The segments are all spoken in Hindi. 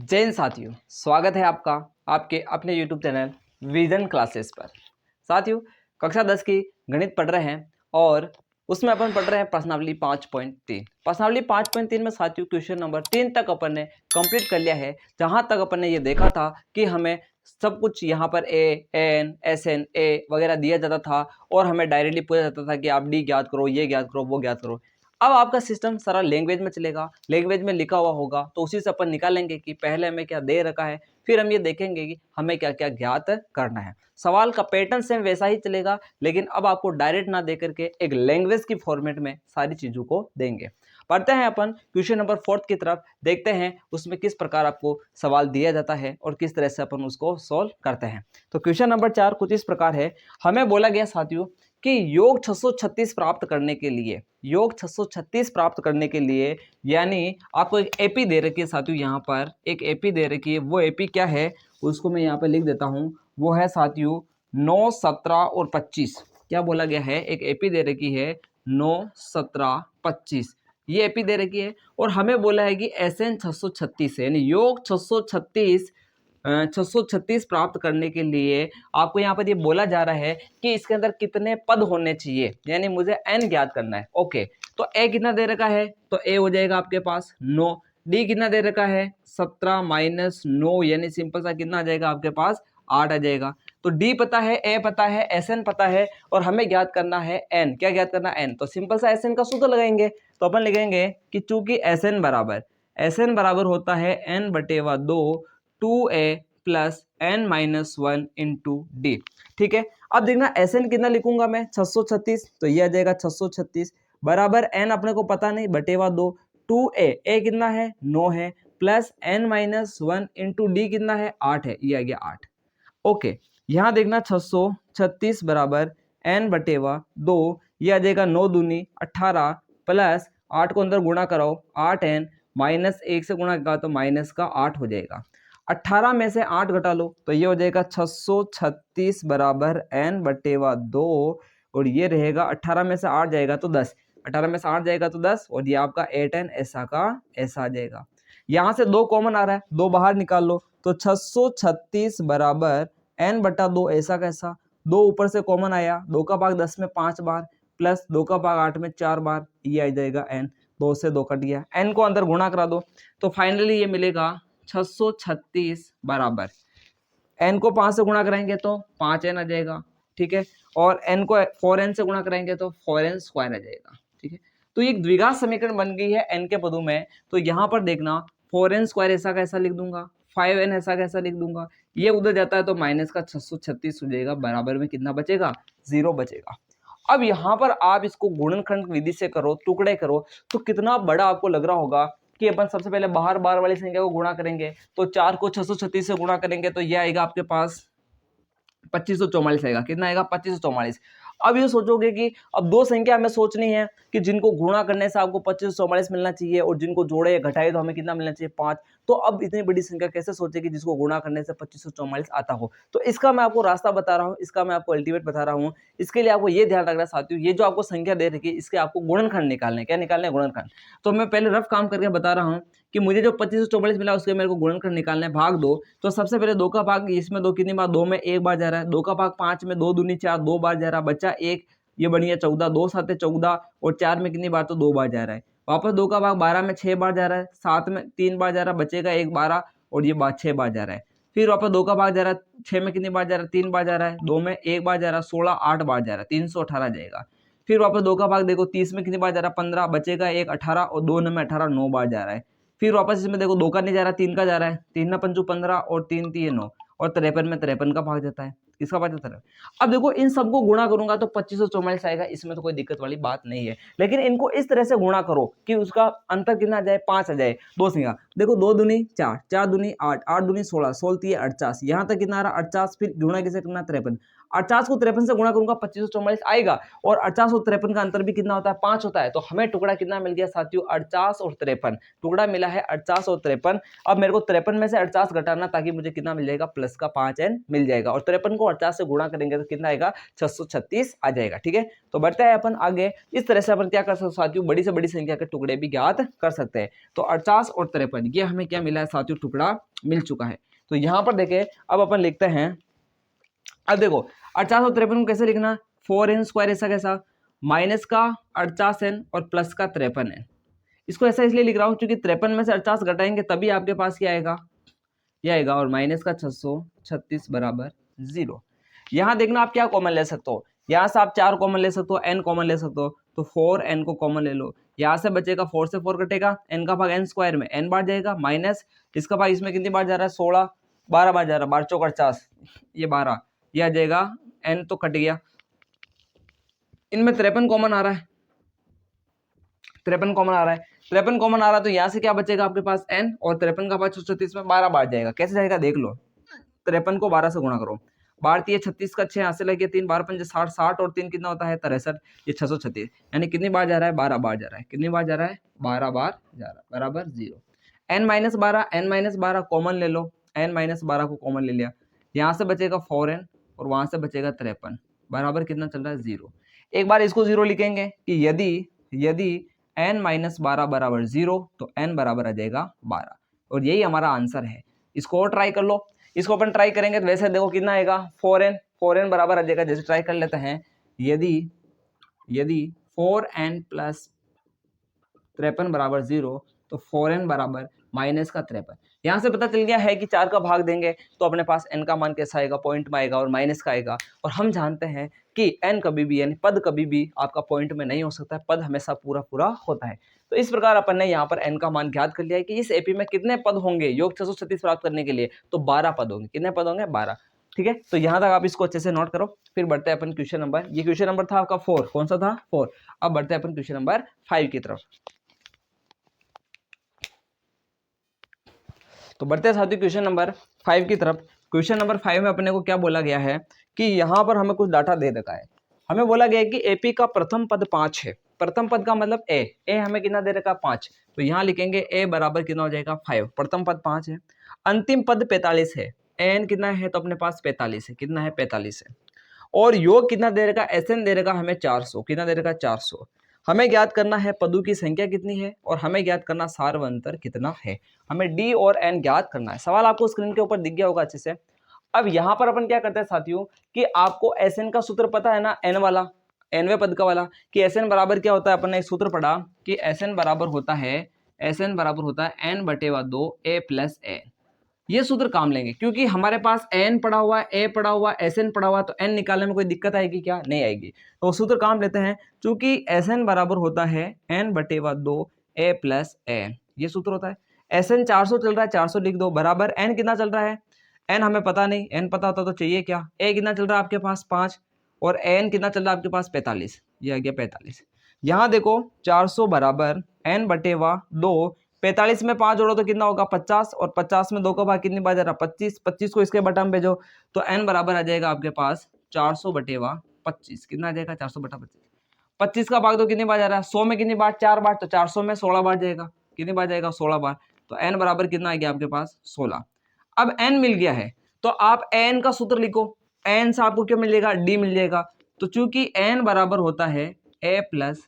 जय हिंद साथियों, स्वागत है आपका आपके अपने YouTube चैनल विजन क्लासेस पर। साथियों, कक्षा 10 की गणित पढ़ रहे हैं और उसमें अपन पढ़ रहे हैं प्रश्नावली 5.3। प्रश्नावली 5.3 में साथियों क्वेश्चन नंबर 3 तक अपन ने कंप्लीट कर लिया है। जहां तक अपन ने ये देखा था कि हमें सब कुछ यहाँ पर A N S N A वगैरह दिया जाता था और हमें डायरेक्टली पूछा जाता था कि आप डी ज्ञात करो, ये ज्ञात करो, वो ज्ञात करो। अब आपका सिस्टम सारा लैंग्वेज में चलेगा, लैंग्वेज में लिखा हुआ होगा, तो उसी से अपन निकालेंगे कि पहले हमें क्या दे रखा है, फिर हम ये देखेंगे कि हमें क्या क्या ज्ञात करना है। सवाल का पैटर्न सेम वैसा ही चलेगा, लेकिन अब आपको डायरेक्ट ना दे करके एक लैंग्वेज की फॉर्मेट में सारी चीजों को देंगे। पढ़ते हैं अपन क्वेश्चन नंबर 4 की तरफ, देखते हैं उसमें किस प्रकार आपको सवाल दिया जाता है और किस तरह से अपन उसको सॉल्व करते हैं। तो क्वेश्चन नंबर 4 कुछ इस प्रकार है। हमें बोला गया साथियों कि योग 636 प्राप्त करने के लिए, योग 636 प्राप्त करने के लिए, यानी आपको एक एपी दे रखी है साथियों, यहाँ पर एक एपी दे रखी है। वो एपी क्या है उसको मैं यहाँ पे लिख देता हूँ। वो है साथियों 9, 17 और 25। क्या बोला गया है, एक एपी दे रखी है 9, 17, 25, ये एपी दे रखी है। और हमें बोला है कि एसएन 636 है, यानी योग 636 प्राप्त करने के लिए आपको यहाँ पर ये बोला जा रहा है कि इसके अंदर कितने पद होने चाहिए, यानी मुझे n ज्ञात करना है। ओके, तो a कितना दे रखा है, तो a हो जाएगा आपके पास 9। d कितना दे रखा है 17 माइनस 9, यानी सिंपल सा कितना आ जाएगा आपके पास 8 आ जाएगा। तो d पता है, a पता है, sn पता है और हमें ज्ञात करना है n। क्या ज्ञात करना है n, तो सिंपल सा sn का सूत्र लगाएंगे। तो अपन लिखेंगे कि चूंकि sn बराबर होता है n/2 2a plus n minus 1 into D. ठीक है, अब देखना एसएन कितना लिखूंगा मैं 636, तो ये आ जाएगा 636 बराबर n अपने को पता नहीं बटेवा 2, 2a कितना है 9 है, plus n minus 1 into D कितना है 8 है, ये आ गया 8। ओके, यहाँ देखना 636 बराबर n/2, ये आ जाएगा 9 दूनी 18 प्लस 8 को अंदर गुणा कराओ 8n माइनस 1 से गुणा करा तो माइनस का 8 हो जाएगा। 18 में से 8 घटा लो तो ये हो जाएगा 636 बराबर n/2 और ये रहेगा 18 में से 8 जाएगा तो 10, 18 में से 8 जाएगा तो 10 और ये आपका 8n ऐसा का ऐसा आ जाएगा। यहाँ से 2 कॉमन आ रहा है, 2 बाहर निकाल लो तो 636 बराबर n/2 ऐसा कैसा, 2 ऊपर से कॉमन आया, 2 का भाग 10 में 5 बार प्लस 2 का भाग 8 में 4 बार, ये आ जाएगा n। 2 से 2 कट गया, n को अंदर गुणा करा दो तो फाइनली ये मिलेगा 636 बराबर n को 5 से गुणा कराएंगे तो 5n आ जाएगा। ठीक है, और n को 4n से गुणा कराएंगे तो 4n स्क्वायर आ जाएगा। ठीक है, तो एक द्विघात समीकरण बन गई है n के पदों में। तो यहाँ पर देखना 4n स्क्वायर ऐसा कैसा लिख दूंगा, 5n ऐसा कैसा लिख दूंगा, ये उधर जाता है तो माइनस का 636 हो जाएगा, बराबर में कितना बचेगा 0 बचेगा। अब यहाँ पर आप इसको गुणनखंड विधि से करो, टुकड़े करो, तो कितना बड़ा आपको लग रहा होगा कि अपन सबसे पहले बाहर बार वाली संख्या को गुणा करेंगे। तो 4 को 636 से गुणा करेंगे तो ये आएगा आपके पास 2544 आएगा। कितना आएगा 2544। अब ये सोचोगे कि अब दो संख्या हमें सोचनी है कि जिनको गुणा करने से आपको 2544 मिलना चाहिए और जिनको जोड़े या घटाए तो हमें कितना मिलना चाहिए 5। तो अब इतनी बड़ी संख्या कैसे सोचेगी जिसको गुणा करने से 2544 आता हो। तो इसका मैं आपको रास्ता बता रहा हूँ, इसका मैं आपको अल्टीमेट बता रहा हूँ। इसके लिए आपको ये ध्यान रखना साथियों, ये जो आपको संख्या दे रखी है इसके आपको गुणनखंड निकालने, क्या निकालने है गुणनखंड। तो मैं पहले रफ काम करके बता रहा हूँ कि मुझे जो 2544 मिला उसके मेरे को गुणनखंड निकालना है, भाग दो। तो सबसे पहले 2 का भाग इसमें 2 कितनी बार, 2 में 1 बार जा रहा है, 2 का भाग 5 में 2 दूनी 4 2 बार जा रहा है, बच्चा 1, ये बनी है 14, 2 7 14 और 4 में कितनी बार तो 2 बार जा रहा है। वापस 2 का भाग 12 में 6 बार जा रहा है, 7 में 3 बार जा रहा है, बचेगा 1 12 और ये 6 बार जा रहा है। फिर वापस 2 का भाग जा रहा है, 6 में कितनी बार जा रहा है 3 बार जा रहा है, 2 में 1 बार जा रहा है 16 8 बार जा रहा है, 318 जाएगा। फिर वापस 2 का भाग देखो 30 में कितनी बार जा रहा है 15, बचेगा 1 18 और 2 में 18 9 बार जा रहा है। फिर वापस इसमें देखो 2 का नहीं जा रहा 3 का जा रहा है, 3 में 5 15 और 3 3 9 और 53 में 53 का भाग जाता है, इसका भाग जाता है। अब देखो इन सबको गुणा करूंगा तो 2544 आएगा, इसमें तो कोई दिक्कत वाली बात नहीं है। लेकिन इनको इस तरह से गुणा करो कि उसका अंतर कितना आ जाए 5 आ जाए। दो संख्या देखो 2 दूनी 4 4 दूनी 8 8 दूनी 16 16 3 48, यहाँ तक कितना आ रहा 48, फिर गुणा किसे करना 53, 48 को 53 से गुणा करूंगा 2544 आएगा, और 48 और 53 का अंतर भी कितना होता है, 5 होता है। तो हमें टुकड़ा कितना मिल गया साथियों, 48 और 53, टुकड़ा मिला है 48 और 53। अब मेरे को 53 में से 48 घटाना, ताकि मुझे कितना मिल जाएगा, प्लस का 5n मिल जाएगा, और 53 को 48 से गुणा करेंगे तो कितना आएगा, 636 आ जाएगा। ठीक है, तो बढ़ते हैं अपन आगे। इस तरह से अपन क्या कर सकते हैं साथियों, बड़ी से बड़ी संख्या के टुकड़े भी ज्ञात कर सकते हैं। तो 48 और 53 ये हमें क्या मिला है साथियों, टुकड़ा मिल चुका है। तो यहां पर देखें, अब अपन लिखते हैं, अब देखो 48 और 53 को कैसे लिखना, 4n स्क्वायर, ऐसा कैसा, माइनस का 48n और प्लस का 53n। इसको ऐसा इसलिए लिख रहा हूं क्योंकि 53 में से 48 घटाएंगे तभी आपके पास क्या आएगा, ये आएगा, और माइनस का 636 बराबर 0। यहां देखना आप क्या कॉमन ले सकते हो, यहां से आप 4 कॉमन ले सकते हो, n कॉमन ले सकते हो, तो 4n को कॉमन ले लो, यहां से बचेगा 4 से 4 कटेगा, n का भाग n स्क्वायर में n बार जाएगा, माइनस इसका भाग इसमें कितनी बार जा रहा है, 16, 12 बार जा रहा है, 12 चौक 50, ये 12, ये आ जाएगा, n तो कट गया, इनमें 53 कॉमन आ रहा है, 53 कॉमन आ रहा है, 53 कॉमन आ रहा है, तो यहाँ से क्या बचेगा आपके पास n, और 53 का भाग 636 में 12 बार जाएगा, कैसे जाएगा देख लो, 53 को 12 से गुणा करो, 12 36 का 6 यहाँ से लगे 3, 12 5 60, 60 और 3 कितना होता है 63, ये 636, यानी कितनी बार जा रहा है, 12 बार जा रहा है, कितनी बार जा रहा है, 12 बार जा रहा है, बराबर 0। n-12 कॉमन ले लो, n-12 को कॉमन ले लिया, यहाँ से बचेगा 4n और वहां से बचेगा 53, बराबर कितना चल रहा है 0। एक बार इसको 0 लिखेंगे कि यदि n-12 बराबर 0 तो n बराबर आ जाएगा 12, और यही हमारा आंसर है। इसको और ट्राई कर लो, इसको अपन ट्राई करेंगे तो वैसे देखो कितना आएगा, 4n बराबर आ जाएगा, जैसे ट्राई कर लेते हैं, यदि 4n प्लस 53 बराबर 0 तो 4n बराबर माइनस का 53। यहाँ से पता चल गया है कि 4 का भाग देंगे तो अपने पास n का मान कैसा आएगा, पॉइंट में आएगा और माइनस का आएगा, और हम जानते हैं कि n कभी भी यानी पद कभी भी आपका पॉइंट में नहीं हो सकता है, पद हमेशा पूरा पूरा होता है। तो इस प्रकार अपन ने यहाँ पर n का मान ज्ञात कर लिया है कि इस एपी में कितने पद होंगे, योग 636 प्राप्त करने के लिए, तो 12 पद होंगे। कितने पद होंगे, 12। ठीक है, तो यहाँ तक आप इसको अच्छे से नोट करो। फिर बढ़ते हैं अपन क्वेश्चन नंबर, ये क्वेश्चन नंबर था आपका 4, कौन सा था 4। अब बढ़ते हैं अपन क्वेश्चन नंबर 5 की तरफ। तो बढ़ते हैं साथियों क्वेश्चन नंबर 5 की तरफ। क्वेश्चन नंबर 5 में अपने को क्या बोला गया है कि यहाँ पर हमें कुछ डाटा दे रखा है। हमें बोला गया है कि एपी का प्रथम पद 5 है, प्रथम पद का मतलब ए हमें कितना दे रखा है 5, तो यहाँ लिखेंगे ए बराबर कितना हो जाएगा 5, प्रथम पद 5 है, अंतिम पद 45 है, एन कितना है तो अपने पास 45 है, कितना है 45 है, और योग कितना दे रखा, एसएन दे रखा हमें 400, कितना दे रखा 400। हमें ज्ञात करना है पदों की संख्या कितनी है और हमें ज्ञात करना सार्वंतर कितना है, हमें डी और एन ज्ञात करना है। सवाल आपको स्क्रीन के ऊपर दिख गया होगा अच्छे से। अब यहाँ पर अपन क्या करते हैं साथियों कि आपको एसएन का सूत्र पता है ना, एन वाला, एनवे पद का वाला, कि एसएन बराबर क्या होता है, अपन ने एक सूत्र पढ़ा कि एसएन बराबर होता है एन बटेवा 2 ए प्लस ए। ये सूत्र काम लेंगे क्योंकि हमारे पास एन पड़ा हुआ है, ए पड़ा हुआ है, एस एन पड़ा हुआ है, तो एन निकालने में कोई दिक्कत आएगी क्या, नहीं आएगी। तो सूत्र काम लेते हैं, चूंकि एस एन बराबर होता है एन बटेवा 2 ए प्लस एन, ये सूत्र होता है। एस एन 400 चल रहा है, 400 लिख दो, बराबर एन कितना चल रहा है, एन हमें पता नहीं, एन पता होता तो चाहिए क्या, ए कितना चल रहा है आपके पास 5 और एन कितना चल रहा है आपके पास 45, ये आ गया 45। यहाँ देखो 400 बराबर एन बटेवा 2, 45 में 5 जोड़ो तो कितना होगा 50, और 50 में 2 का भाग कितनी बार जा रहा 25, 25 को इसके बटा में भेजो तो n बराबर आ जाएगा आपके पास 400 बटेवा 25, कितना आ जाएगा 400 बटा 25। 25 का भाग तो कितनी बार जा रहा है, 100 में कितनी बार 4 बार, तो 400 में 16 बार जाएगा, कितनी बार जाएगा 16 बार, तो n बराबर कितना आ गया आपके पास 16। अब n मिल गया है तो आप n का सूत्र लिखो, n से आपको क्या मिलेगा, d मिल जाएगा। तो चूंकि n बराबर होता है a plus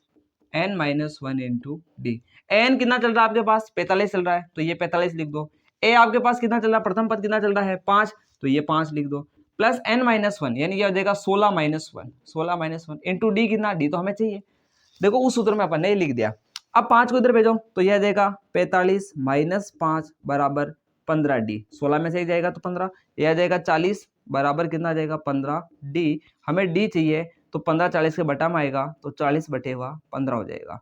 n minus 1 into d, n कितना चल रहा है आपके पास 45 चल रहा है, तो ये 45 लिख दो। ए आपके पास कितना चल रहा है, प्रथम पद कितना चल रहा है 5, तो ये 5 लिख दो, प्लस n माइनस 1 यानी क्या हो जाएगा 16 माइनस 1 इंटू डी, कितना डी तो हमें चाहिए, देखो उस सूत्र में अपन ने लिख दिया। अब 5 को इधर भेजो तो यह आ जाएगा 45 माइनस 5 बराबर 15 डी, 16 में से ही जाएगा तो 15, यह आ जाएगा 40 बराबर कितना आ जाएगा 15 डी, हमें डी चाहिए तो 15 40 के बटा में आएगा तो 40 बटेवा 15 हो जाएगा।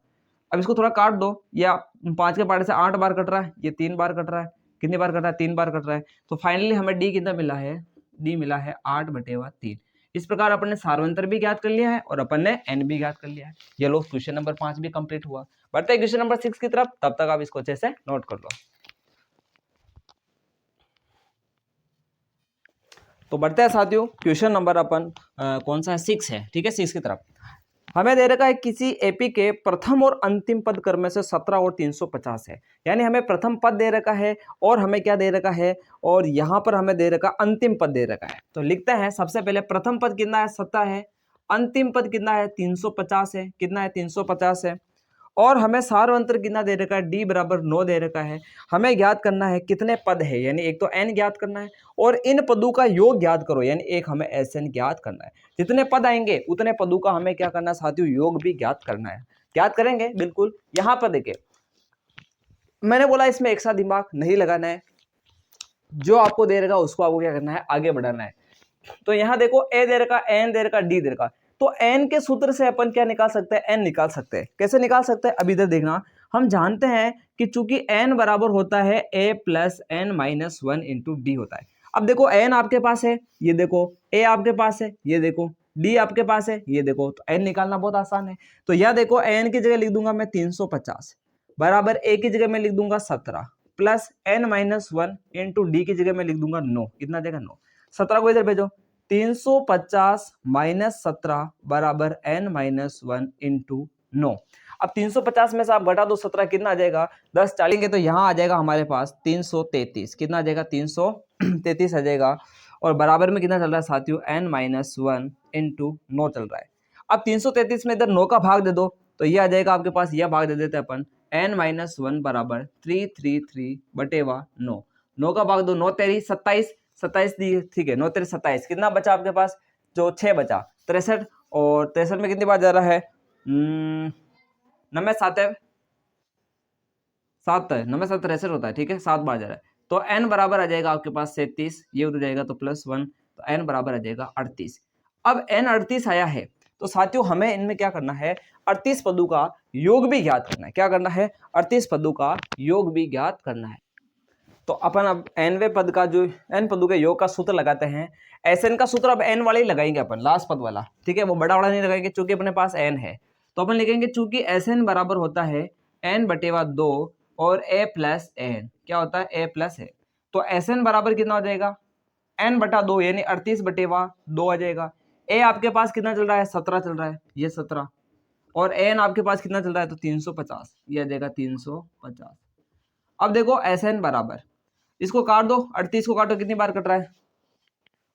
अब इसको थोड़ा काट दो, या 5 के पार्ट से 8 बार कट रहा है, ये 3 बार कट रहा है, कितनी बार कट रहा है 3 बार कट रहा है, तो फाइनली हमें डी कितना मिला है, डी मिला है 8 बटेवा 3। इस प्रकार अपन ने सार्वंतर भी ज्ञात कर लिया है और अपन ने एन भी ज्ञात कर लिया है। ये लो क्वेश्चन नंबर 5 भी कंप्लीट हुआ। बढ़ते हैं क्वेश्चन नंबर 6 की तरफ, तब तक आप इसको अच्छे से नोट कर लो। तो बढ़ते हैं साथियों क्वेश्चन नंबर अपन कौन सा है 6 है, ठीक है 6 की तरफ। हमें दे रखा है किसी एपी के प्रथम और अंतिम पद क्रम में से 17 और 350 है, यानी हमें प्रथम पद दे रखा है और हमें क्या दे रखा है, और यहाँ पर हमें दे रखा अंतिम पद दे रखा है। तो लिखते हैं सबसे पहले प्रथम पद कितना है 17 है, अंतिम पद कितना है 350 है, कितना है 350 है, और हमें सार्वंत्र कितना दे रखा है d बराबर 9 दे रखा है। हमें ज्ञात करना है कितने पद है, यानी एक तो n ज्ञात करना है और इन पदों का योग ज्ञात करो, यानी एक हमें Sn ज्ञात करना है। जितने पद आएंगे उतने पदों का हमें क्या करना है साथियों, योग भी ज्ञात करना है। ज्ञात करेंगे बिल्कुल। यहाँ पर देखिए मैंने बोला इसमें एक साथ दिमाग नहीं लगाना है, जो आपको दे रखा उसको आपको क्या करना है, आगे बढ़ाना है। तो यहाँ देखो a दे रखा, n दे रखा, d दे रखा, तो n के सूत्र से अपन क्या निकाल सकते हैं, n निकाल सकते हैं। कैसे निकाल सकते हैं, अभी इधर देखना, हम जानते हैं कि चूंकि n बराबर होता है a plus n minus 1 into D होता है। अब देखो n आपके पास है, ये देखो a आपके पास है, ये देखो d आपके पास है, ये देखो, तो n निकालना बहुत आसान है। तो यह देखो n की जगह लिख दूंगा मैं 350 बराबर a की जगह में लिख दूंगा 17 plus n minus 1 into D की जगह में लिख दूंगा 9, कितना देगा 9। 17 को इधर भेजो, 350 माइनस 17 बराबर n माइनस 1 इंटू 9। अब 350 में से आप घटा दो 17, कितना आ जाएगा, 10 चालेंगे तो यहाँ आ जाएगा हमारे पास 333, कितना आ जाएगा 333 आ जाएगा, और बराबर में कितना चल रहा है साथियों, n माइनस 1 इंटू 9 चल रहा है। अब 333 में इधर 9 का भाग दे दो तो ये आ जाएगा आपके पास, यह भाग दे देते हैं अपन, n माइनस 1 बराबर 333 बटेवा 9। 9 का भाग दो, 9 तेरी 27, 27 दी, ठीक है 9 तेरी 27, कितना बचा आपके पास, जो 6 बचा 63, और 63 में कितनी बार जा रहा है, नम्बे 7 है, 7 है, नम्बे 7 63 होता है, ठीक है 7 बार जा रहा है। तो n बराबर आ जाएगा आपके पास 37, ये उधर जाएगा तो +1, तो n बराबर आ जाएगा 38। अब n 38 आया है तो साथियों हमें इनमें क्या करना है, 38 पदों का योग भी ज्ञात करना है। क्या करना है, 38 पदों का योग भी ज्ञात करना है। तो अपन अब nवें पद का जो n पदों के योग का सूत्र लगाते हैं। Sn का सूत्र अब n वाला ही लगाएंगे अपन, लास्ट पद वाला, ठीक है, वो बड़ा वाला नहीं लगाएंगे क्योंकि अपने पास n है। तो अपन लिखेंगे चूंकि Sn बराबर होता है n बटेवा 2 और a प्लस n, क्या होता है a प्लस है, तो Sn बराबर कितना हो जाएगा, n बटा 2 यानी 38 बटेवा 2 आ जाएगा। a आपके पास कितना चल रहा है, 17 चल रहा है, ये 17, और n आपके पास कितना चल रहा है, तो 350, ये आ जाएगा 350। अब देखो Sn बराबर, इसको काट दो, 38 को काटो, कितनी बार कट रहा है,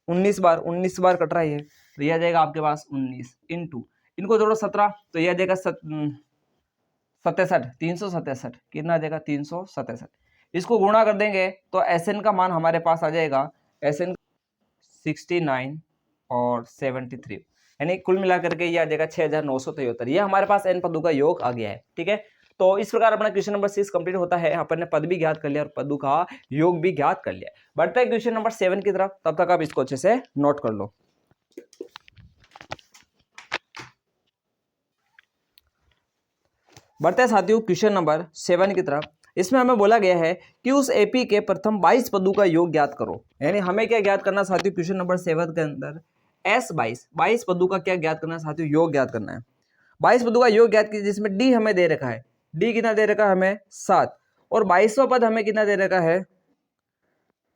19 बार, 19 बार कट रहा है ये, तो ये आ जाएगा आपके पास 19 इंटू, इनको जोड़ो 17 तो ये आ जाएगा 67, 367, कितना आ जाएगा 367। इसको गुणा कर देंगे तो Sn का मान हमारे पास आ जाएगा, Sn 69 और 73, यानी कुल मिला करके ये आ जाएगा 6973। ये हमारे पास n पदों का योग आ गया है, ठीक है। तो इस प्रकार अपना क्वेश्चन नंबर 6 कंप्लीट होता है। अपन ने पद भी ज्ञात कर लिया और पदों का योग भी ज्ञात कर लिया। बढ़ते हैं क्वेश्चन नंबर 7 की तरफ, तब तक आप इसको अच्छे से नोट कर लो। बढ़ते हैं साथियों क्वेश्चन नंबर 7 की तरफ। इसमें हमें बोला गया है कि उस एपी के प्रथम 22 पदों का योग ज्ञात करो, यानी हमें क्या ज्ञात करना साथियों, क्वेश्चन नंबर 7 के अंदर S22 पदों का क्या ज्ञात करना साथियों, योग ज्ञात करना है। 22 पदों का योग ज्ञात कीजिए, जिसमें डी हमें दे रखा है, डी कितना दे रखा है हमें 7, और 22वां पद हमें कितना दे रखा है,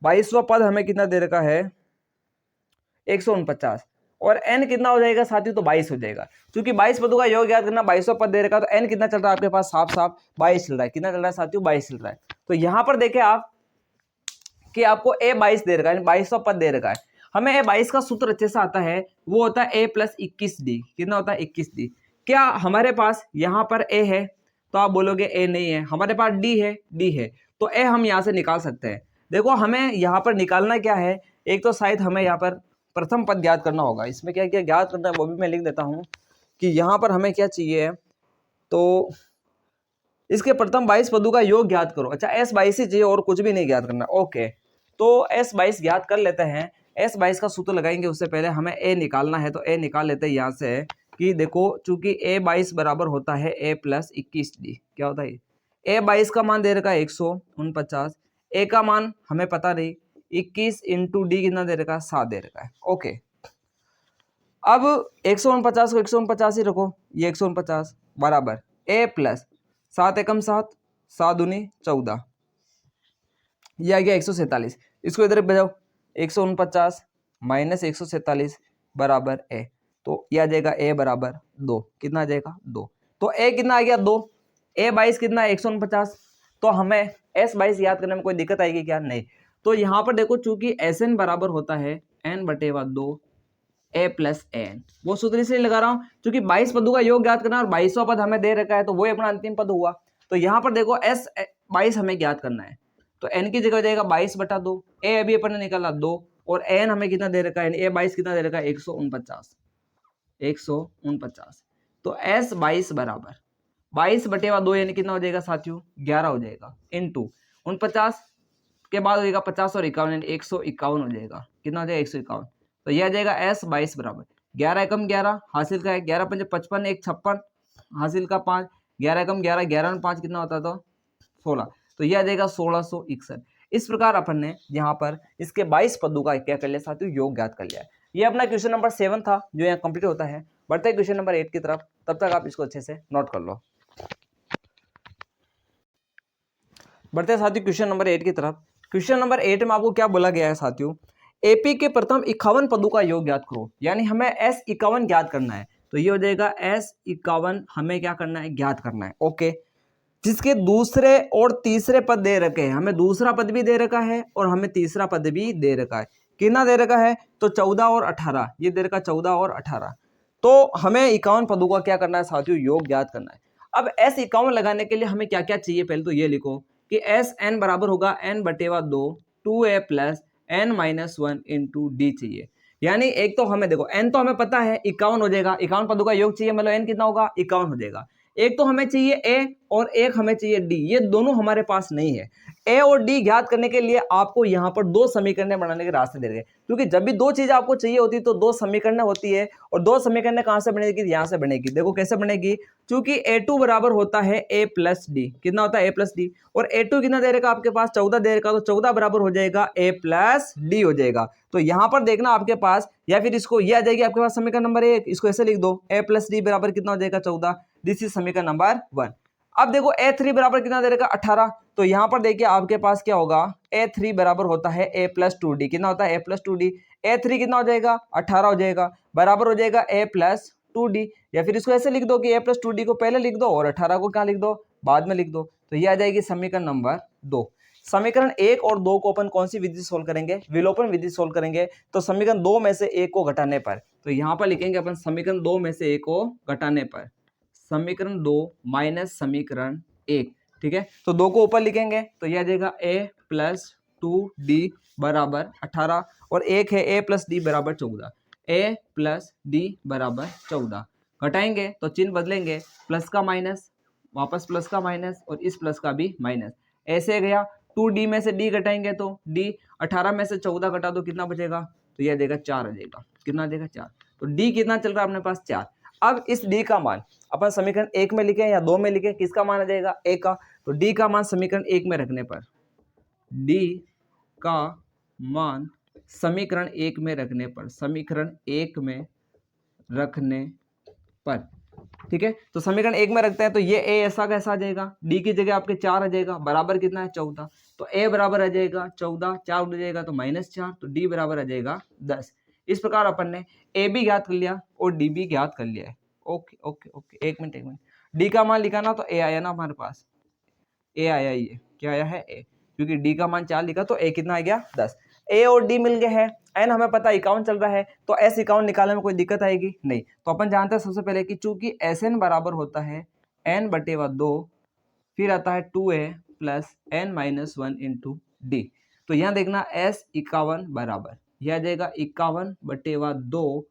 22वां पद हमें कितना दे रखा है 149, और n कितना हो जाएगा साथियों, तो 22 हो जाएगा। क्योंकि 22 पदों का योग ज्ञात करना, 22वां पद दे रखा है, तो n कितना चल रहा है आपके पास, साफ साफ 22 चल रहा है। कितना चल रहा है साथियों, 22 चल रहा है। तो यहां पर देखें आप कि आपको a22 दे रखा है, 22वां पद दे रखा है। हमें a22 का सूत्र अच्छे से आता है, वो होता है a प्लस 21d, कितना होता है 21d। क्या हमारे पास यहाँ पर a है, तो आप बोलोगे a नहीं है, हमारे पास d है, d है, तो a हम यहाँ से निकाल सकते हैं। देखो हमें यहाँ पर निकालना क्या है, एक तो शायद हमें यहाँ पर प्रथम पद ज्ञात करना होगा। इसमें क्या क्या ज्ञात करना है वो भी मैं लिख देता हूँ कि यहाँ पर हमें क्या चाहिए, तो इसके प्रथम 22 पदों का योग ज्ञात करो। अच्छा S22 ही चाहिए और कुछ भी नहीं ज्ञात करना, ओके। तो S22 ज्ञात कर लेते हैं। S22 का सूत्र लगाएंगे, उससे पहले हमें a निकालना है, तो a निकाल लेते हैं यहाँ से कि देखो चूंकि a22 बराबर होता है a प्लस 21d, क्या होता है a22 का मान दे रखा है 149, a का मान हमें पता नहीं, 21 इंटू डी कितना दे रखा है 7 दे रखा है, ओके। अब 149 को 149 ही रखो, ये 149 बराबर a प्लस 7 एकम 7, 7 दूनी 14, ये आ गया 147। इसको इधर बजाओ, 149 -147 बराबर ए। तो यह आ जाएगा ए बराबर 2। कितना आ जाएगा 2। तो ए कितना आ गया 2, ए 22 कितना है 149। तो हमें एस 22 याद करने में कोई दिक्कत आएगी क्या? नहीं। तो यहाँ पर देखो चूंकि एस एन बराबर होता है n/2 ए प्लस एन, वो सूत्र इसलिए लगा रहा हूं क्योंकि 22 पदों का योग ज्ञात करना और 22वां पद हमें दे रखा है, तो वही अपना अंतिम पद हुआ। तो यहाँ पर देखो एस 22 हमें ज्ञात करना है, तो एन की जगह हो जाएगा 22/2। ए अभी अपन ने निकाला 2 और एन हमें कितना दे रखा है, ए 22 कितना दे रखा है 149। तो एस 22 बराबर 22/2 यानी कितना हो जाएगा साथियों 11 हो जाएगा, इंटू 49 के बाद हो जाएगा 50 और 51 यानी 151 हो जाएगा। कितना हो जाएगा 151। तो यह आ जाएगा एस 22 बराबर 11 एकम 11 हासिल का है, 11 पंजे 55 1 56 हासिल का 5, 11 एकम 11 11 में 5 कितना होता था 16। तो यह आ जाएगा 1661। इस प्रकार अपन ने यहाँ पर इसके 22 पदों का क्या कर लिया साथियों योग ज्ञात कर लिया है। ये अपना क्वेश्चन नंबर 7 था जो यहाँ कंप्लीट होता है। बढ़ते हैं क्वेश्चन नंबर 8 की तरफ, तब तक आप इसको अच्छे से नोट कर लो। बढ़ते हैं साथियों क्वेश्चन नंबर 8 की तरफ। क्वेश्चन नंबर 8 में आपको क्या बोला गया है साथियों, एपी के प्रथम 51 पदों का योग ज्ञात करो, यानी हमें एस 51 ज्ञात करना है। तो ये हो जाएगा एस 51 हमें क्या करना है ज्ञात करना है। ओके, जिसके दूसरे और तीसरे पद दे रखे हैं, हमें दूसरा पद भी दे रखा है और हमें तीसरा पद भी दे रखा है। कितना दे रखा है तो 14 और 18, ये दे रखा 14 और 18। तो हमें 51 पदों का क्या करना है साथियों योग ज्ञात करना है। अब एस 51 लगाने के लिए हमें क्या क्या चाहिए, पहले तो ये लिखो कि एस एन बराबर होगा n/2 2a plus n-1 into D चाहिए। यानी एक तो हमें देखो n तो हमें पता है 51 हो जाएगा, 51 पदों का योग चाहिए, मतलब n कितना होगा 51 हो जाएगा। एक तो हमें चाहिए a और एक हमें चाहिए d, ये दोनों हमारे पास नहीं है। a और d ज्ञात करने के लिए आपको यहाँ पर दो समीकरण बनाने के रास्ते दे रहे हैं, क्योंकि जब भी दो चीजें आपको चाहिए होती है तो दो समीकरण होती है, और दो समीकरण कहाँ से बनेगी, यहाँ से बनेगी। देखो कैसे बनेगी, क्योंकि a2 बराबर होता है a प्लस डी। कितना होता है a प्लस डी, और a2 कितना दे रखा आपके पास 14 दे रखा, तो 14 बराबर हो जाएगा a प्लस डी हो जाएगा। तो यहाँ पर देखना आपके पास, या फिर इसको ये आ जाएगी आपके पास समीकरण नंबर 1, इसको ऐसे लिख दो a प्लस डी बराबर कितना हो जाएगा 14। दिस इज समीकरण नंबर 1। अब देखो a3 बराबर कितना दे रखा 18, तो यहाँ पर देखिए आपके पास क्या होगा, a3 बराबर होता है a प्लस 2d। कितना होता है a प्लस 2d, a3 कितना हो जाएगा 18 हो जाएगा, बराबर हो जाएगा a प्लस 2d। या फिर इसको ऐसे लिख दो कि a प्लस 2d को पहले लिख दो और 18 को क्या लिख दो बाद में लिख दो। तो ये आ जाएगी समीकरण नंबर 2। समीकरण 1 और 2 को अपन कौन सी विधि सोल्व करेंगे, विलोपन विधि सोल्व करेंगे। तो समीकरण 2 में से 1 को घटाने पर, तो यहाँ पर लिखेंगे अपन समीकरण 2 में से 1 को घटाने पर समीकरण 2 माइनस समीकरण 1। ठीक है, तो 2 को ऊपर लिखेंगे तो यह आ जाएगा a प्लस 2d बराबर 18, और एक है a प्लस डी बराबर 14। a प्लस डी बराबर 14, घटाएंगे तो चिन्ह बदलेंगे, प्लस का माइनस वापस प्लस का माइनस और इस प्लस का भी माइनस, ऐसे गया। 2d में से d घटाएंगे तो d, 18 में से 14 घटा दो कितना बचेगा, तो यह देगा 4 आ जाएगा। कितना देगा 4, तो d कितना चल रहा है अपने पास 4। अब इस d का मान अपन समीकरण 1 में लिखे या 2 में लिखे, किसका मान आ जाएगा a का। तो d का मान समीकरण 1 में रखने पर, d का मान समीकरण 1 में रखने पर, समीकरण 1 में रखने पर, ठीक है। तो समीकरण 1 में रखते हैं तो ये a ऐसा कैसा आ जाएगा, d की जगह आपके 4 आ जाएगा, बराबर कितना है 14। तो a बराबर आ जाएगा 14, 4 उड़ जाएगा तो -4, तो d बराबर आ जाएगा 10। इस प्रकार अपन ने a भी ज्ञात कर लिया और d भी ज्ञात कर लिया है। ओके ओके ओके, एक मिनट, d का मान लिखा ना तो a आया ना हमारे पास, a आया, ये क्या आया है a, क्योंकि d का मान 4 लिखा तो a कितना आ गया 10। a और d मिल गए हैं, n हमें पता 51 चल रहा है, तो s 51 निकालने में कोई दिक्कत आएगी नहीं। तो अपन जानते हैं सबसे पहले कि चूंकि Sn बराबर होता है n/2, फिर आता है 2a plus n-1 into D. तो यहाँ देखना s 51 बराबर, यह आ जाएगा 51/2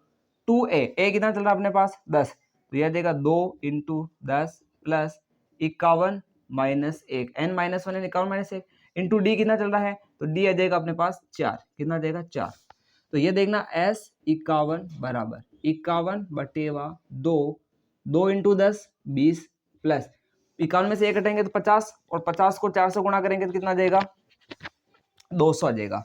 2a, a कितना चल रहा है अपने पास 10, तो यह देगा 2 into 10 plus 51 minus 1, n-1 51 -1 into D कितना चल रहा है, तो डी आ जाएगा अपने पास 4। कितना आ जाएगा 4। तो ये देखना s 51 बराबर 51/2, 2 इंटू 10 20 प्लस 51 में से 1 हटाएंगे तो 50, और 50 को 4 से गुणा करेंगे तो कितना आ जाएगा 200 आ जाएगा,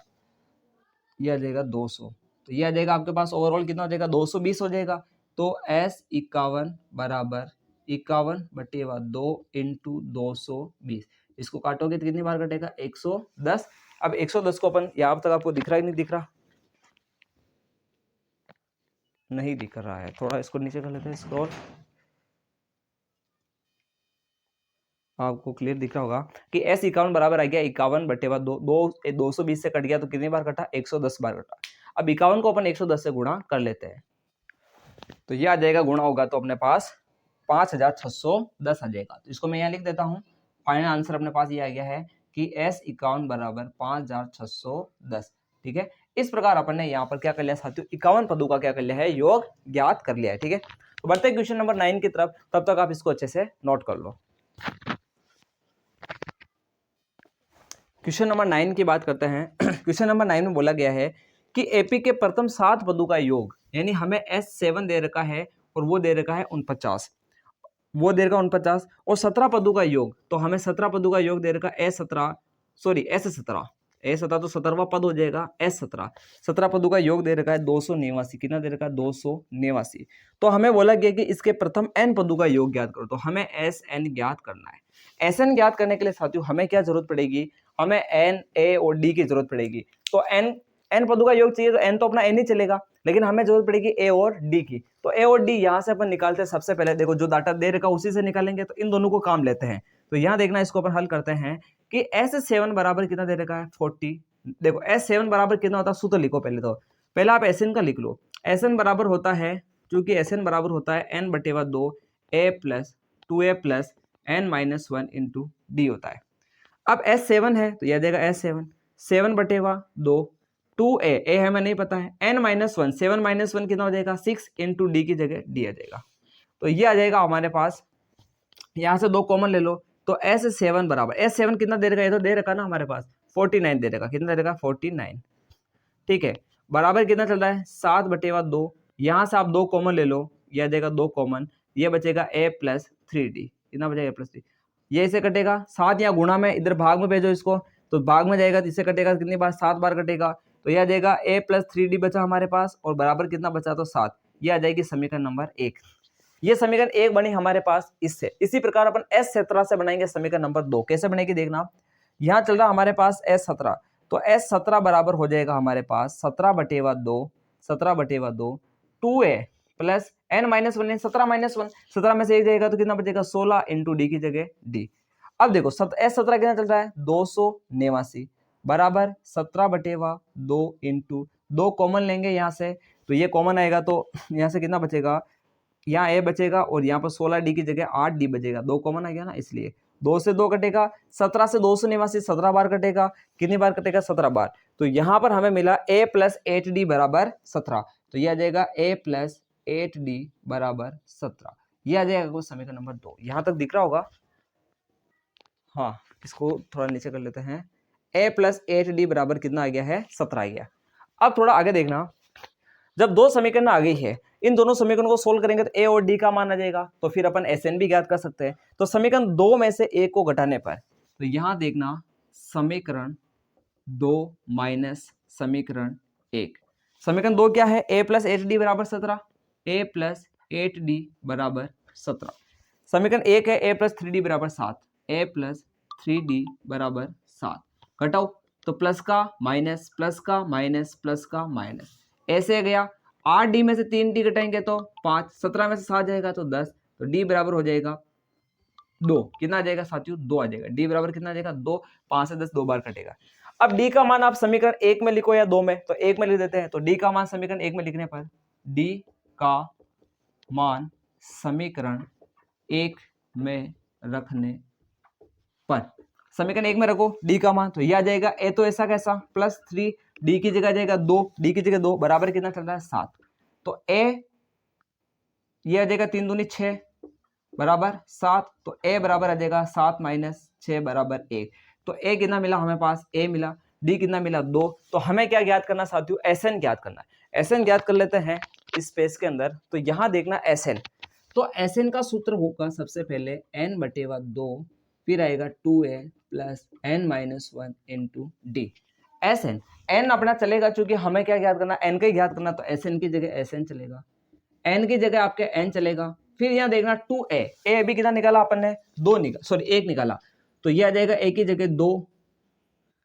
ये आ जाएगा 200। तो ये आ जाएगा आपके पास ओवरऑल कितना हो जाएगा 220 हो जाएगा। तो s 51 बराबर 51/2 इंटू 220, इसको काटोगे तो कितनी बार कटेगा 110। अब 110 को अपन यहाँ तक आपको दिख रहा है नहीं दिख रहा, नहीं दिख रहा है, थोड़ा इसको नीचे कर लेते हैं स्क्रॉल, आपको क्लियर दिख रहा होगा कि एस 51 बराबर आ गया 51/2, 220 से कट गया तो कितनी बार कटा, 110 बार कटा। अब 51 को अपन 110 से गुणा कर लेते हैं, तो ये आ जाएगा, गुणा होगा तो अपने पास 5610 आ जाएगा। तो इसको मैं यहाँ लिख देता हूँ, फाइनल आंसर अपने पास ये आ गया है कि एस 51 बराबर 5610। ठीक है, इस प्रकार अपन ने यहाँ पर क्या कर लिया साथियों, 51 पदों का क्या कर लिया है, योग ज्ञात कर लिया है। ठीक है, तो बढ़ते हैं क्वेश्चन नंबर 9 की तरफ, तब तक आप इसको अच्छे से नोट कर लो। क्वेश्चन नंबर 9 की बात करते हैं। क्वेश्चन नंबर 9 में बोला गया है कि एपी के प्रथम 7 पदों का योग, यानी हमें S7 दे रखा है और वो दे रखा है 49, वो दे रखा 49 और 17 पदों का योग, तो हमें 17 पदों का योग दे रखा S17, सॉरी S17 तो 17वां पद हो जाएगा, S17 17 पदों का योग दे रखा है 289, कितना दे रखा है, 289। तो हमें बोला गया कि इसके प्रथम n पदों का योग ज्ञात करो, तो हमें Sn ज्ञात करना है। Sn ज्ञात करने के लिए साथियों हमें क्या जरूरत पड़ेगी, हमें n, a और d की जरूरत पड़ेगी। तो n पदों का योग चाहिए तो n तो अपना n ही चलेगा, लेकिन हमें जरूरत पड़ेगी a और d की। तो a और d यहाँ से अपन निकालते हैं, सबसे पहले देखो जो डाटा दे रखा उसी से निकालेंगे, तो इन दोनों को काम लेते हैं। तो यहाँ देखना, इसको अपन हल करते हैं कि S7 बराबर कितना दे रखा है, 40। देखो S7 बराबर कितना होता है, सूत्र लिखो पहले, तो पहले आप Sn का लिख लो। Sn बराबर होता है, क्योंकि Sn बराबर होता है n/2 a plus 2a plus n-1 into D होता है। अब S7 है तो यह देगा S7 7/2 2a, a हमें नहीं पता है, n-1 7 - 1 कितना हो जाएगा, 6 इंटू डी की जगह डी आ जाएगा। तो ये आ जाएगा हमारे पास, यहाँ से 2 कॉमन ले लो, तो S7 बराबर, S7 कितना दे रखा है, ये तो दे रखा ना हमारे पास, 49 दे रखा, कितना दे रखा, 49। ठीक है, बराबर कितना चल रहा है, 7/2, यहाँ से आप 2 कॉमन ले लो, यह देगा 2 कॉमन, ये बचेगा a प्लस 3d, कितना बचेगा, a प्लस 3, ये इसे कटेगा 7, यहाँ गुणा में इधर भाग में भेजो इसको, तो भाग में जाएगा तो इससे कटेगा कितनी बार, 7 बार कटेगा, तो यह देगा a प्लस 3d बचा हमारे पास, और बराबर कितना बचा, तो 7। ये आ जाएगी समीकरण नंबर 1। ये समीकरण 1 बनी हमारे पास इससे। इसी प्रकार अपन S17 से बनाएंगे समीकरण नंबर 2, कैसे बनेगी देखना, यहाँ चल रहा हमारे पास S17, तो S17 बराबर हो जाएगा हमारे पास 17/2 2a प्लस n-1, 17 - 17 में से एक जाएगा तो कितना बचेगा, 16 इंटू डी की जगह डी। अब देखो S17 कितना चल रहा है, 289 बराबर 17/2 इंटू 2 कॉमन लेंगे यहाँ से, तो ये कॉमन आएगा तो यहाँ से कितना बचेगा, यहाँ a बचेगा और यहाँ पर 16d की जगह 8d बचेगा, 2 कॉमन आ गया ना, इसलिए 2 से 2 कटेगा, 17 से 289 17 बार कटेगा, कितनी बार कटेगा, 17 बार। तो यहाँ पर हमें मिला a प्लस 8d बराबर 17, तो यह आ जाएगा a प्लस 8d बराबर 17। यह आ जाएगा समीकरण नंबर 2। यहाँ तक दिख रहा होगा, हाँ इसको थोड़ा नीचे कर लेते हैं, a प्लस 8d बराबर कितना आ गया है, 17 आ गया। अब थोड़ा आगे देखना, जब 2 समीकरण आ गई है, इन दोनों समीकरणों को सोल्व करेंगे तो a और d का मान आ जाएगा, तो फिर अपन Sn भी ज्ञात कर सकते हैं। तो समीकरण 2 में से a को घटाने पर, तो यहां देखना समीकरण 2 माइनस समीकरण 1, समीकरण 2 क्या है, a प्लस 8d बराबर 17, a प्लस 8d बराबर 17। समीकरण 1 है a प्लस 3d बराबर 7, a प्लस 3d बराबर 7, घटाओ तो प्लस का माइनस, प्लस का माइनस, प्लस का माइनस, ऐसे गया। 8d में से 3d घटाएंगे तो 5, 17 में से 7 जाएगा तो 10, तो d बराबर हो जाएगा 2, कितना आ जाएगा साथियों, 2 आ जाएगा, d बराबर कितना आ जाएगा, 2, 5 से 10 2 बार कटेगा। अब d का मान आप समीकरण 1 में लिखो या 2 में, तो 1 में लिख देते हैं, तो d का मान समीकरण 1 में लिखने पर, d का मान समीकरण 1 में रखने पर, समीकरण 1 में रखो d का मान, तो यह आ जाएगा a तो ऐसा कैसा प्लस 3, d की जगह आ जाएगा 2, d की जगह 2 बराबर कितना चल रहा है, 7, तो a ये आ जाएगा 3 दूनी 6 बराबर 7, तो a बराबर आ जाएगा 7 माइनस 6 बराबर 1। तो a कितना मिला हमें पास, a मिला, d कितना मिला 2। तो हमें क्या ज्ञात करना साथियों, Sn ज्ञात करना है। Sn ज्ञात कर लेते हैं इस स्पेस के अंदर, तो यहां देखना Sn, तो Sn का सूत्र होगा सबसे पहले n/2, फिर आएगा 2a plus n-1 into D. Sn n अपना चलेगा, चूंकि हमें क्या ज्ञात करना, n का ही ज्ञात करना, तो Sn की जगह Sn चलेगा, n की जगह आपके n चलेगा। फिर यहाँ देखना 2a, a अभी कितना निकाला अपन ने, 2 निकाला, सॉरी 1 निकाला, तो ये आ जाएगा a की जगह 2,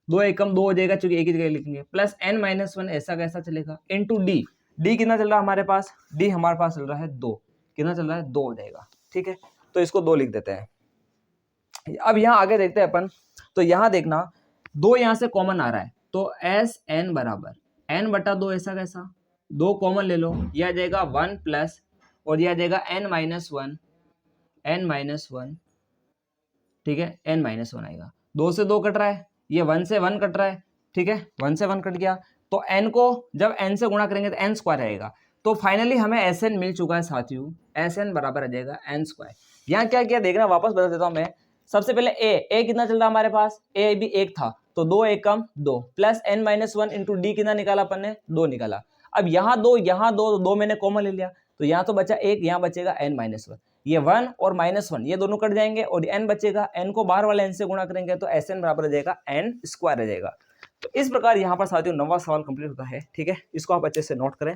2 एकम 2 हो जाएगा, चूंकि a की जगह लिखेंगे, प्लस n-1 ऐसा कैसा चलेगा, इंटू डी, डी कितना चल रहा है हमारे पास, डी हमारे पास चल रहा है 2, कितना चल रहा है 2 हो जाएगा, ठीक है। तो इसको 2 लिख देते हैं। अब यहाँ आगे देखते हैं अपन, तो यहाँ देखना 2 यहाँ से कॉमन आ रहा है, तो एस एन बराबर n बटा 2, ऐसा कैसा, 2 कॉमन ले लो, यह आ जाएगा 1 प्लस और यह आ जाएगा n माइनस 1, ठीक है, n माइनस 1 आएगा, 2 से 2 कट रहा है, ये 1 से 1 कट रहा है, ठीक है, 1 से 1 कट गया, तो n को जब n से गुणा करेंगे तो n स्क्वायर आएगा। तो फाइनली हमें Sn मिल चुका है साथियों, Sn बराबर आ जाएगा n स्क्वायर। यहाँ क्या किया देखना, वापस बता देता हूँ मैं। सबसे पहले a कितना चल रहा है हमारे पास, a भी 1 था, तो 2 1 कम 2 plus n minus 1 into D कितना निकाला अपन ने, 2 निकाला। अब यहाँ 2 मैंने कॉमन ले लिया, तो यहाँ तो बचा 1, यहाँ बचेगा n माइनस 1, ये 1 और माइनस 1 ये दोनों कट जाएंगे और n बचेगा, n को बाहर वाले n से गुणा करेंगे तो Sn बराबर आ जाएगा n स्क्वायर आ जाएगा। तो इस प्रकार यहाँ पर साथियों 9वां सवाल कंप्लीट होता है, ठीक है, इसको आप अच्छे से नोट करें।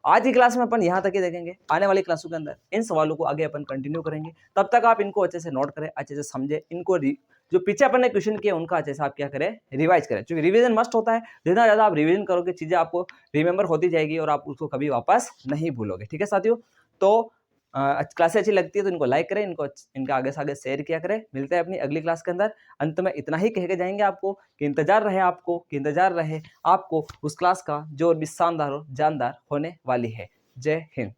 आज की क्लास में अपन यहाँ तक ही देखेंगे, आने वाली क्लासों के अंदर इन सवालों को आगे अपन कंटिन्यू करेंगे। तब तक आप इनको अच्छे से नोट करें, अच्छे से समझे, इनको जो पीछे अपन ने क्वेश्चन किए उनका अच्छे से आप क्या करें, रिवाइज करें, क्योंकि रिवीजन मस्ट होता है। जितना ज़्यादा आप रिवीजन करोगे चीज़ें आपको रिमेंबर होती जाएगी और आप उसको कभी वापस नहीं भूलोगे, ठीक है साथियों। तो क्लासें अच्छी लगती है तो इनको लाइक करें, इनका आगे से आगे शेयर किया करें। मिलते हैं अपनी अगली क्लास के अंदर। अंत में इतना ही कह के जाएंगे आपको कि इंतजार रहे आपको उस क्लास का जो भी शानदार और जानदार होने वाली है। जय हिंद।